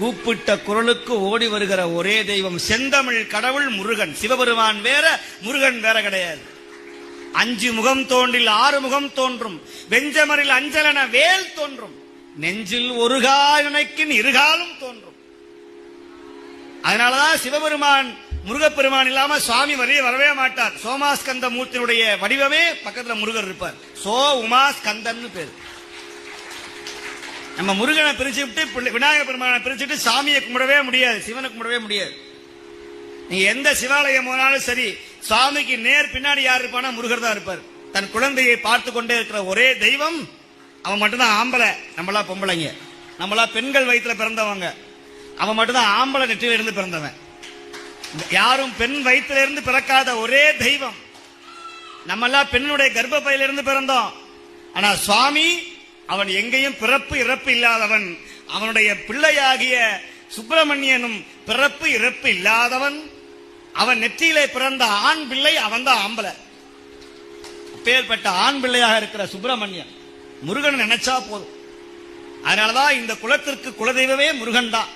கூப்பிட்ட குரலுக்கு ஓடி வருகிற ஒரே தெய்வம் செந்தமிழ் கடவுள் முருகன். சிவபெருமான் வேற, முருகன் வேற கிடையாது. 5 முகம் தோன்றில் 6 முகம் தோன்றும், வெஞ்சமரில் அஞ்சலன வேல் தோன்றும், நெஞ்சில் ஒரு காலனைக்கின் இருகாலும் தோன்றும். அதனாலதான் சிவபெருமான் முருகப்பெருமான் இல்லாம சுவாமி வரவே மாட்டார். சோமாஸ்கந்த மூர்த்தியுடைய வடிவமே பக்கத்துல முருகர் இருப்பார். சோ உமா ஸ்கந்தன் பேரு. நம்ம முருகனை பிரிச்சு விட்டு விநாயகர் பெருமானை பிரிச்சுட்டு சாமியை கும்பிடவே முடியாது, சிவனை கும்பிடவே முடியாது. நீங்க எந்த சிவாலயம் போனாலும் சரி, சுவாமிக்கு நேர் பின்னாடி யார் இருப்பானா முருகர் தான் இருப்பார். தன் குழந்தையை பார்த்து கொண்டே இருக்கிற ஒரே தெய்வம் அவன் மட்டும்தான் ஆம்பளை. நம்மளா பொம்பளைங்க, நம்மளா பெண்கள் வயிற்றுல பிறந்தவங்க. அவன் மட்டும்தான் ஆம்பளை நெற்றியில இருந்து பிறந்தவன். யாரும் பெண் வயிற்றுல இருந்து பிறக்காத ஒரே தெய்வம். நம்மெல்லாம் பெண்ணுடைய கர்ப்பப்பையில இருந்து பிறந்தோம். ஆனா சுவாமி அவன் எங்கேயும் பிறப்பு இறப்பு இல்லாதவன். அவனுடைய பிள்ளையாகிய சுப்பிரமணியனும் பிறப்பு இறப்பு இல்லாதவன். அவன் நெற்றியிலே பிறந்த ஆண் பிள்ளை, அவன் தான் ஆம்பளை. அப்பேற்பட்ட ஆண் பிள்ளையாக இருக்கிற சுப்பிரமணியன் முருகன் நினைச்சா போதும். அதனாலதான் இந்த குலத்திற்கு குலதெய்வமே முருகன் தான்.